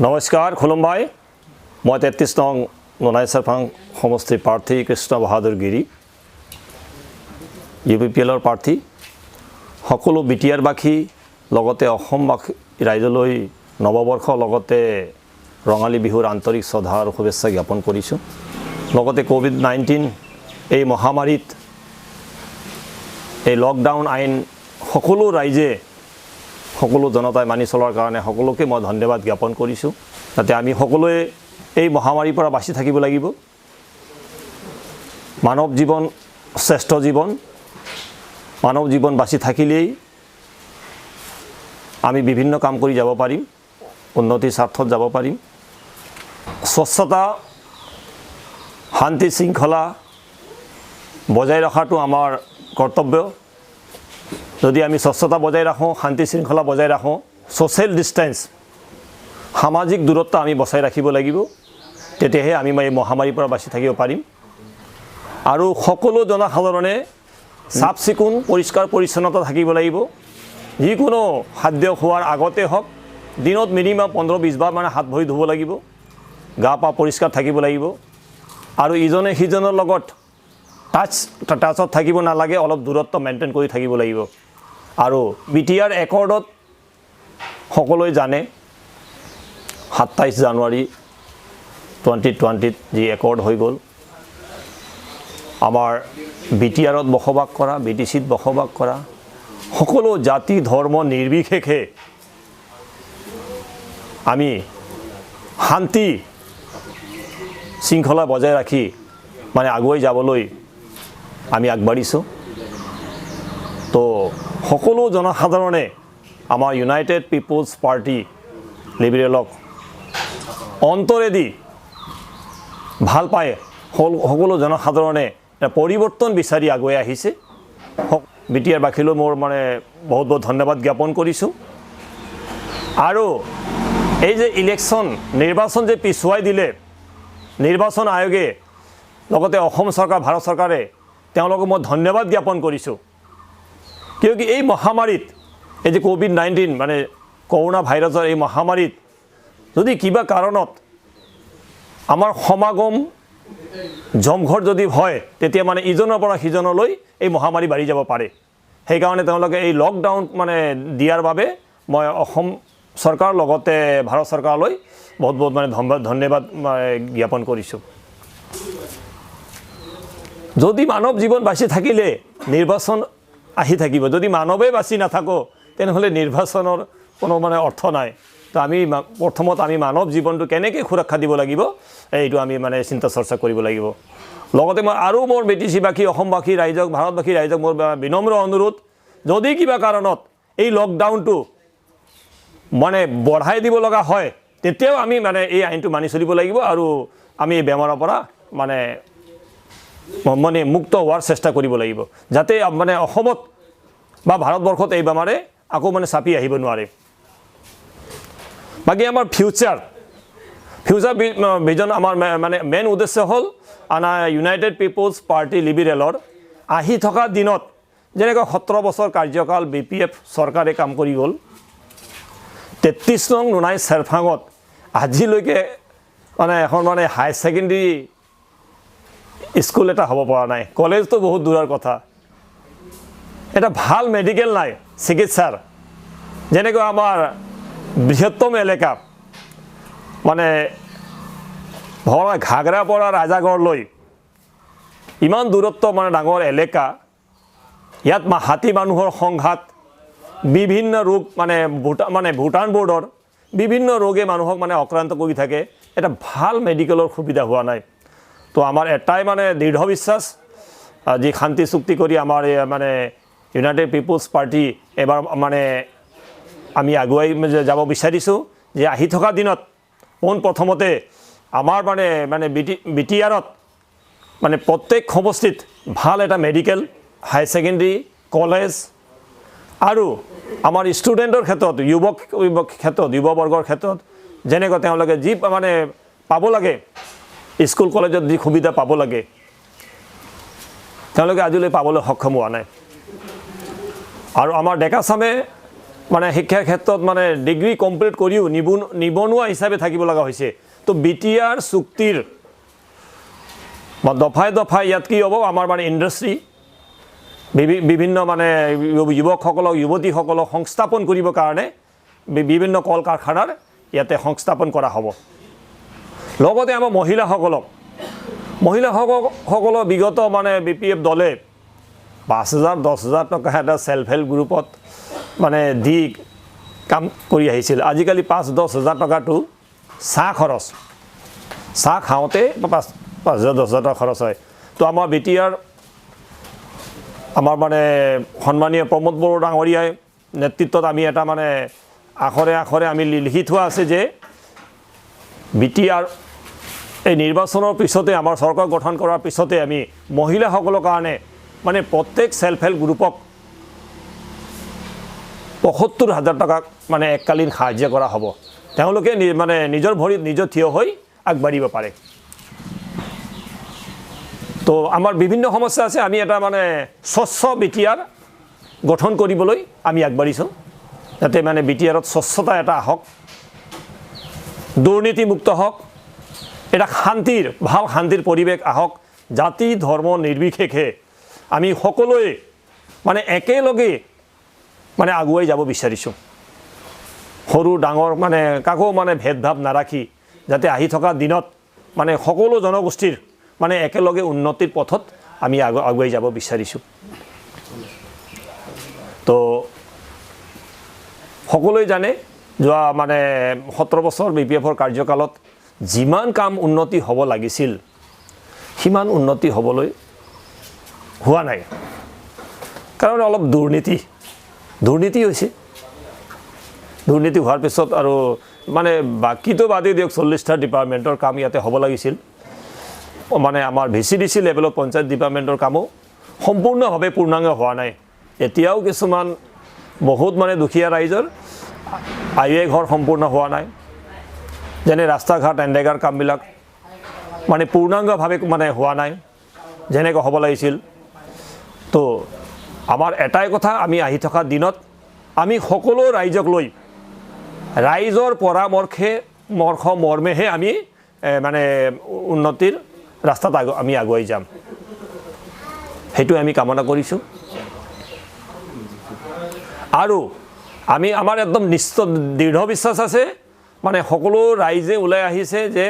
नमस्कार खुलुमबाय मैं 33 नং ननाई सेरफां समष्टि प्रार्थी कृष्ण बहादुर गिरी UPPL प्रार्थी सकलो बिटिआरबासी राइजলৈ नवबर्षर लगते रंगाली बिहुर आंतरिक श्रद्धा और शुभेच्छा ज्ञापन करिছোঁ। कोविड-19 এই महामारीत এই लकडाउन आईन सकलो राइजे सकलो जनताय मानि चलार कारण सकलोके मैं धन्यवाद ज्ञापन करिছোঁ। जाते आमी सकलोए এই महामारीर পৰা बाचि থাকিব লাগিব। मानव जीवन श्रेष्ठ जीवन, मानव जीवन बाचि থাকিলেই आमी विभिन्न काम करि যাব পাৰিম, उन्नति स्वार्थत যাব পাৰিম। स्वच्छता शांति शृंखला बजाय रखाটো आमार कर्तव्य। यदि आमी स्वच्छता बजाय राखों, शांति शृंखला बजाय राखों, सोशल डिस्टेंस सामाजिक दूरत्व आमी बचाई राखिब লাগিব, तेतियाहे आमी এই महामारीৰ পৰা বাচি থাকিব পাৰিম। আৰু সকলো জনসাধাৰণে साफ चिकुन परिष्कार परिच्छन्नता থাকিব লাগিব। যিকোনো খাদ্য খোৱাৰ আগতে হওক দিনত মিনিমাম 15-20 বাৰ মানে হাত ভৰি ধুব লাগিব, গা পা পৰিষ্কাৰ থাকিব লাগিব। আৰু ইজনে সিজনৰ লগত টাচত থাকিব নালাগে, অলপ দূৰত্ব মেইনটেইন কৰি থাকিব লাগিব। আৰু বিটিআৰ একৰ্ডত সকলোৱে জানে 27 জানুৱাৰী 2020 जी एकर्ड हो गल। आमार बिटिआरत बसबास करा, बिटिसित बसबास करा सकलो जाति धर्म निर्विशेषे आमी शांति शृंखला बजाय राखी माने आगुवाई जाबलै आमी आगबाढ़िছোঁ। तो सकलो जनसाधारणे आमार यूनाइटेड पिपल्स पार्टी लिबरेलक अंतरेदी ভাল পায়। সকলো জনসাধাৰণে পৰিৱৰ্তন বিচাৰি আগুৱাই আহিছে। বিটিআৰবাসীলৈ মোৰ মানে বহুত বহুত ধন্যবাদ জ্ঞাপন কৰিছোঁ। আৰু এই যে ইলেকশ্যন নিৰ্বাচন যে পিছুৱাই দিলে নিৰ্বাচন আয়োগে লগতে অসম চৰকাৰ ভাৰত চৰকাৰে তেওঁলোকক মই ধন্যবাদ জ্ঞাপন কৰিছোঁ। কিয় কি এই মহামাৰীত এই যে কোভিড-19 মানে কৰোনা ভাইৰাছৰ এই মহামাৰীত যদি কিবা কাৰণত आमार समागम जमघट जदि है तेतिया माने इजনৰ পৰা সিজনলৈ এই মহামাৰী বাঢ়ি যাব পাৰে। সেই কাৰণে তেওঁলোকে এই লকডাউন মানে দিয়াৰ বাবে মই অসম চৰকাৰ লগতে ভাৰত চৰকাৰলৈ বহুত বহুত মানে ধন্যবাদ জ্ঞাপন কৰিছোঁ। যদি মানৱ জীৱন বাচি থাকিলে নিৰ্বাচন আহি থাকিব, যদি মানৱে বাচি নাথাকো তেনেহ'লে নিৰ্বাচনৰ কোনো মানে অৰ্থ নাই। তো আমি প্ৰথমত আমি মানৱ জীৱনটো কেনেকৈ সুৰক্ষা দিব লাগিব এইটো আমি মানে চিন্তা চৰ্চা কৰিব লাগিব। লগতে মই আৰু মোৰ বিটিচিবাসী অসমবাসী ৰাইজক ভাৰতবাসী ৰাইজক মোৰ বিনম্ৰ অনুৰোধ, যদি কিবা কাৰণত এই লকডাউনটো মানে বঢ়াই দিব লগা হয় তেতিয়াও আমি মানে এই আইনটো মানি চলিব লাগিব আৰু আমি এই বেমাৰৰ পৰা মানে মানে মুক্ত হোৱাৰ চেষ্টা কৰিব লাগিব, যাতে মানে অসমত বা ভাৰতবৰ্ষত এই বেমাৰে আকৌ মানে চাপি আহিব নোৱাৰে। बाकी आमार फ्यूचार विजन आमार माने मेन उद्देश्य हल आना यूनाइटेड पिपल्स पार्टी लिबरेलर आहि थका दिनत जेनेका 17 बছৰ कार्यकाल BPF सरकारे काम करि गल। 33 नং नुनाई सेरफांगत आजिলৈকে माने এখন মানে हाई सेकेंडारी स्कूल এটা হ'ব পৰা নাই। कलेज तो बहुत दूर कथा। এটা ভাল मेडिकल নাই चिकित्सार जेनेका आमार बृहत्तम एलेका माने भरा घागरापरा राजागढ़ इमान दूरत्व माने डांगर एलेका यात हाथी मानुहर संघात विभिन्न रोग माने भूटान बॉर्डर विभिन्न रोगे मानुहक माने आक्रांत करि थाके। एटा भाल मेडिकलर सुविधा हुआ नाई। तो आमार एटाई माने दृढ़ विश्वास जी शांति चुक्ति करि आमार माने यूनाइटेड पिपल्स पार्टी एबार माने आमी आगुवाई যাব বিচাৰিছোঁ যে আহি থকা দিনত পোন প্ৰথমতে আমাৰ মানে মানে বিটিআৰত মানে প্ৰত্যেক সমষ্টিত ভাল এটা মেডিকেল হাই সেকেন্ডাৰী কলেজ আৰু আমাৰ ষ্টুডেণ্টৰ ক্ষেত্ৰত যুৱক ক্ষেত্ৰত যুৱবৰ্গৰ ক্ষেত্ৰত যেনেকৈ তেওঁলোকে যি মানে পাব লাগে স্কুল কলেজত যি সুবিধা পাব লাগে তেওঁলোকে আজিলৈ পাবলৈ সক্ষম হোৱা নাই। আৰু আমাৰ ডেকা চামে মানে শিক্ষাৰ ক্ষেত্ৰত মানে ডিগ্ৰী কমপ্লিট কৰিও নিবনুৱা হিচাপে থাকিব লগা হৈছে। তো BTR চুক্তিৰ দফায় দফায় ইয়াত কি হ'ব, আমাৰ মানে ইণ্ডাষ্ট্ৰী বিভিন্ন মানে যুৱকসকলক যুৱতীসকলক সংস্থাপন কৰিবৰ কাৰণে বিভিন্ন কল কাৰখানাৰ ইয়াতে সংস্থাপন কৰা হ'ব। লগতে আমাৰ মহিলাসকলৰ বিগত মানে BPF দলে 5,000 10,000 টকা এটা সেলফ হেল্প গ্ৰুপত মানে দি কাম কৰি আহিছিল। আজিকালি 5-10,000 টকাটো চাহ খাওঁতে 5,000 10,000 টকা খৰচ হয়। তো আমাৰ BTR আমাৰ মানে সন্মানীয় প্ৰমোদ বড়ো ডাঙৰীয়াই নেতৃত্বত আমি এটা মানে আখৰে আমি লিখি থোৱা আছে যে BTR এই নিৰ্বাচনৰ পিছতে আমাৰ চৰকাৰ গঠন কৰাৰ পিছতে আমি মহিলাসকলৰ কাৰণে মানে প্ৰত্যেক সেলফ হেল্প গ্ৰুপক 75,000 টকা মানে এককালীন সাহায্য কৰা হ'ব। তেওঁলোকে মানে নিজৰ ভৰিত নিজৰ থিয় হৈ আগবাঢ়িব পাৰে। তো আমাৰ বিভিন্ন সমস্যা আছে, আমি এটা মানে স্বচ্ছ BTR গঠন কৰিবলৈ আমি আগবাঢ়িছোঁ, যাতে মানে BTRত স্বচ্ছতা এটা আহক, দুৰ্নীতিমুক্ত হওক, এটা ভাল শান্তিৰ পৰিৱেশ আহক, জাতি ধৰ্ম নিৰ্বিশেষে আমি সকলোৱে মানে একেলগে মানে আগুৱাই যাব বিচাৰিছোঁ। সৰু ডাঙৰ মানে কাকো মানে ভেদভাৱ নাৰাখি যাতে আহি থকা দিনত মানে সকলো জনগোষ্ঠীৰ মানে একেলগে উন্নতিৰ পথত আমি আগুৱাই যাব বিচাৰিছোঁ। তো সকলোৱে জানে যোৱা মানে 17 বছৰ BPFৰ কাৰ্যকালত যিমান কাম উন্নতি হ'ব লাগিছিল সিমান উন্নতি হ'বলৈ হোৱা নাই, কাৰণ অলপ দুৰ্নীতি হৈছে। দুৰ্নীতি হোৱাৰ পিছত আৰু মানে বাকীটো বাদেই দিয়ক, 40টা ডিপাৰ্টমেণ্টৰ কাম ইয়াতে হ'ব লাগিছিল। মানে আমাৰ VCDC লেভেলত পঞ্চায়ত ডিপাৰ্টমেণ্টৰ কামো সম্পূৰ্ণভাৱে পূৰ্ণাংগ হোৱা নাই। এতিয়াও কিছুমান বহুত মানে দুখীয়া ৰাইজৰ আয়ুয়ে ঘৰ সম্পূৰ্ণ হোৱা নাই, যেনে ৰাস্তা ঘাট এণ্ডেগাৰ কামবিলাক মানে পূৰ্ণাংগভাৱে মানে হোৱা নাই যেনেকৈ হ'ব লাগিছিল। তো আমাৰ এটাই কথা, আমি আহি থকা দিনত আমি সকলো ৰাইজক লৈ ৰাইজৰ মৰ্মেহে আমি মানে উন্নতিৰ ৰাস্তাত আমি আগুৱাই যাম, সেইটো আমি কামনা কৰিছোঁ। আৰু আমাৰ একদম দৃঢ় বিশ্বাস আছে, মানে সকলো ৰাইজে ওলাই আহিছে যে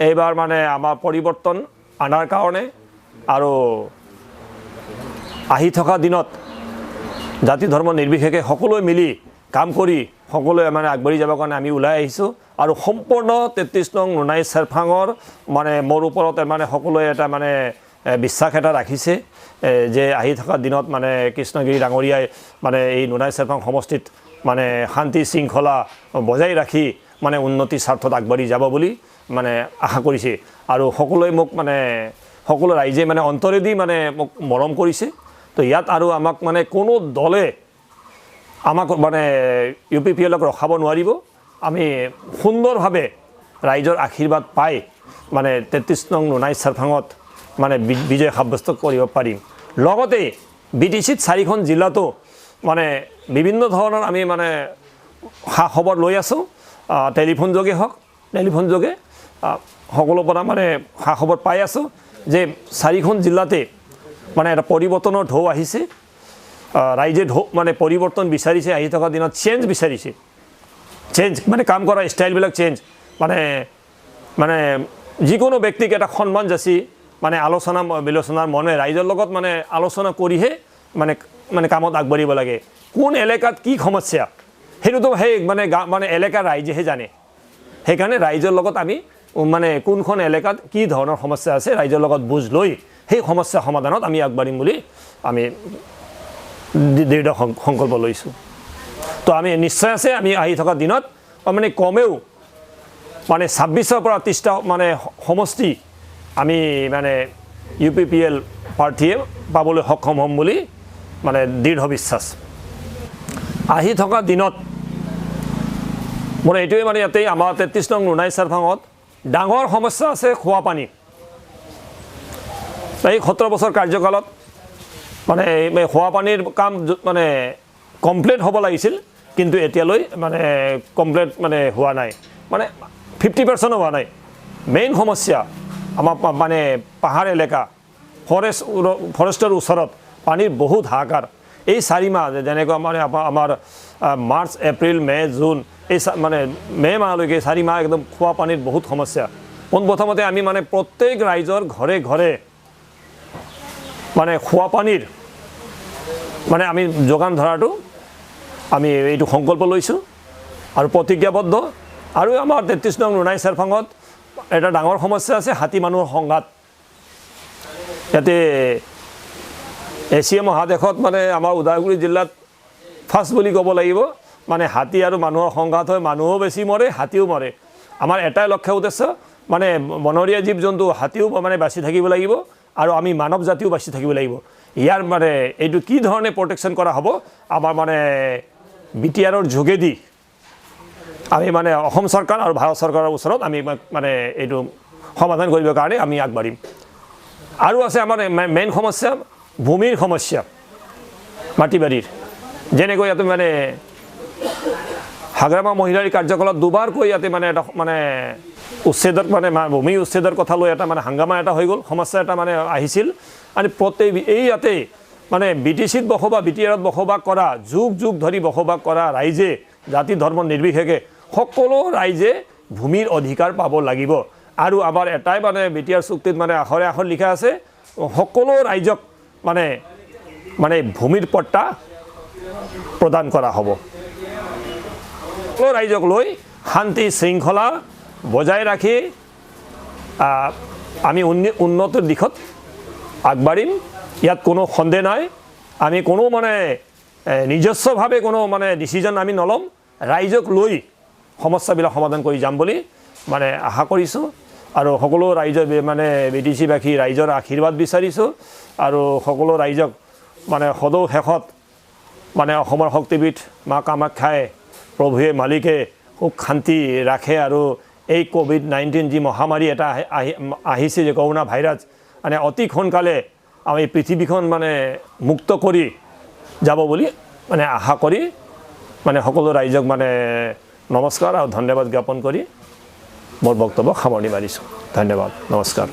এইবাৰ মানে আমাৰ পৰিৱৰ্তন আনাৰ কাৰণে আৰু আহি থকা দিনত জাতি ধৰ্ম নিৰ্বিশেষে সকলোৱে মিলি কাম কৰি সকলোৱে মানে আগবাঢ়ি যাবৰ কাৰণে আমি ওলাই আহিছোঁ। আৰু সম্পূৰ্ণ 33 নং নুনাই চেৰফাঙৰ মানে মোৰ ওপৰত মানে সকলোৱে এটা মানে বিশ্বাস এটা ৰাখিছে যে আহি থকা দিনত মানে কৃষ্ণগিৰি ডাঙৰীয়াই মানে এই নুনাই চেৰফাং সমষ্টিত মানে শান্তি শৃংখলা বজাই ৰাখি মানে উন্নতিৰ স্বাৰ্থত আগবাঢ়ি যাব বুলি মানে আশা কৰিছে। আৰু সকলোৱে মোক মানে সকলো ৰাইজে মানে অন্তৰেদি মানে মোক মৰম কৰিছে। তো ইয়াত আৰু আমাক মানে কোনো দলে আমাক মানে UPPLক ৰখাব নোৱাৰিব। আমি সুন্দৰভাৱে ৰাইজৰ আশীৰ্বাদ পাই মানে 33 নং নুনাই চেৰফাঙত মানে বিজয় সাব্যস্ত কৰিব পাৰিম। লগতে BTCত 4খন জিলাতো মানে বিভিন্ন ধৰণৰ আমি মানে খা খবৰ লৈ আছোঁ, টেলিফোন যোগে সকলোৰ পৰা মানে খা খবৰ পাই আছোঁ যে 4খন জিলাতে মানে এটা পৰিৱৰ্তনৰ ঢৌ আহিছে। ৰাইজে মানে পৰিৱৰ্তন বিচাৰিছে, আহি থকা দিনত চেঞ্জ বিচাৰিছে। চেঞ্জ মানে কাম কৰা ষ্টাইলবিলাক চেঞ্জ, মানে যিকোনো ব্যক্তিক এটা সন্মান যাচি মানে আলোচনা বিলোচনাৰ মনে ৰাইজৰ লগত মানে আলোচনা কৰিহে মানে কামত আগবাঢ়িব লাগে। কোন এলেকাত কি সমস্যা সেইটোতো সেই মানে এলেকাৰ ৰাইজেহে জানে। সেইকাৰণে ৰাইজৰ লগত আমি মানে কোনখন এলেকাত কি ধৰণৰ সমস্যা আছে ৰাইজৰ লগত বুজ লৈ সেই সমস্যা সমাধানত আমি আগবাঢ়িম বুলি আমি দৃঢ় সংকল্প লৈছোঁ। তো আমি নিশ্চয় আছে, আমি আহি থকা দিনত মানে কমেও মানে 26ৰ পৰা 30টা মানে সমষ্টি আমি মানে UPPL প্ৰাৰ্থীয়ে পাবলৈ সক্ষম হ'ম বুলি মানে দৃঢ় বিশ্বাস। আহি থকা দিনত মোৰ এইটোৱে মানে ইয়াতে আমাৰ 33 নং নুনাই চেৰফাঙত ডাঙৰ সমস্যা আছে খোৱা পানী। এই 17 বছৰ কাৰ্যকালত মানে খোৱা পানীৰ কাম মানে কমপ্লিট হ'ব লাগিছিল, কিন্তু এতিয়ালৈ মানে কমপ্লিট মানে হোৱা নাই, মানে 50% হোৱা নাই। মেইন সমস্যা আমাৰ মানে পাহাৰ এলেকা, ফৰেষ্টৰ ওচৰত পানীৰ বহুত হাহাকাৰ। এই 4 মাহ যেনেকৈ মানে আমাৰ মাৰ্চ, এপ্ৰিল, মে, জুন, এই মানে মে মাহলৈকে 4 মাহ একদম খোৱা পানীৰ বহুত সমস্যা। পোনপ্ৰথমতে আমি মানে প্ৰত্যেক ৰাইজৰ ঘৰে ঘৰে মানে খোৱা পানীৰ মানে আমি যোগান ধৰাটো আমি এইটো সংকল্প লৈছোঁ আৰু প্ৰতিজ্ঞাবদ্ধ। আৰু আমাৰ 33 নং নুনাই চেৰফাঙত এটা ডাঙৰ সমস্যা আছে, হাতী মানুহৰ সংঘাত। ইয়াতে এছিয়া মহাদেশত মানে আমাৰ ওদালগুৰি জিলাত ফাৰ্ষ্ট বুলি ক'ব লাগিব, মানে হাতী আৰু মানুহৰ সংঘাত হয়, মানুহো বেছি মৰে, হাতীও মৰে। আমাৰ এটাই লক্ষ্য উদ্দেশ্য, মানে বনৰীয়া জীৱ জন্তু হাতীও মানে বাচি থাকিব লাগিব আৰু আমি মানৱ জাতিও বাচি থাকিব লাগিব। ইয়াৰ মানে এইটো কি ধৰণে প্ৰটেকশ্যন কৰা হ'ব, আমাৰ মানে BTRৰ যোগেদি আমি মানে অসম চৰকাৰ আৰু ভাৰত চৰকাৰৰ ওচৰত আমি মানে এইটো সমাধান কৰিবৰ কাৰণে আমি আগবাঢ়িম। আৰু আছে আমাৰ মেইন সমস্যা ভূমিৰ সমস্যা, মাটি বাৰীৰ। যেনেকৈ ইয়াতে মানে হাগ্ৰামা মহিলাৰী কাৰ্যকলাপ দুবাৰকৈ ইয়াতে মানে এটা মানে উচ্ছেদৰ মানে ভূমি উচ্ছেদৰ কথা লৈ এটা মানে হাংগামা এটা হৈ গ'ল, সমস্যা এটা মানে আহিছিল। আৰু এই ইয়াতে মানে BTCত বসবাস, BTRত বসবাস কৰা, যুগ যুগ ধৰি বসবাস কৰা ৰাইজে জাতি ধৰ্ম নিৰ্বিশেষে সকলো ৰাইজে ভূমিৰ অধিকাৰ পাব লাগিব। আৰু আমাৰ এটাই মানে BTR চুক্তিত মানে আখৰে আখৰ লিখা আছে, সকলো ৰাইজক মানে মানে ভূমিৰ পট্টা প্ৰদান কৰা হ'ব। সকলো ৰাইজক লৈ শান্তি শৃংখলা বজাই ৰাখি আমি উন্নতিৰ দিশত আগবাঢ়িম, ইয়াত কোনো সন্দেহ নাই। আমি কোনো মানে নিজস্বভাৱে কোনো মানে ডিচিজন আমি নল'ম, ৰাইজক লৈ সমস্যাবিলাক সমাধান কৰি যাম বুলি মানে আশা কৰিছোঁ। আৰু সকলো ৰাইজৰ মানে BTCবাসী ৰাইজৰ আশীৰ্বাদ বিচাৰিছোঁ। আৰু সকলো ৰাইজক মানে সদৌ শেষত মানে অসমৰ শক্তিপীঠ মা কামাখ্যাই প্ৰভুৱে মালিকে সুখ শান্তি ৰাখে। আৰু এই COVID-19 যি মহামাৰী এটা আহিছে, যে কৰোণা ভাইৰাছ, মানে অতি সোনকালে আমি পৃথিৱীখন মানে মুক্ত কৰি যাব বুলি মানে আশা কৰি মানে সকলো ৰাইজক মানে নমস্কাৰ আৰু ধন্যবাদ জ্ঞাপন কৰি মোৰ বক্তব্য সামৰণি মাৰিছোঁ। ধন্যবাদ, নমস্কাৰ।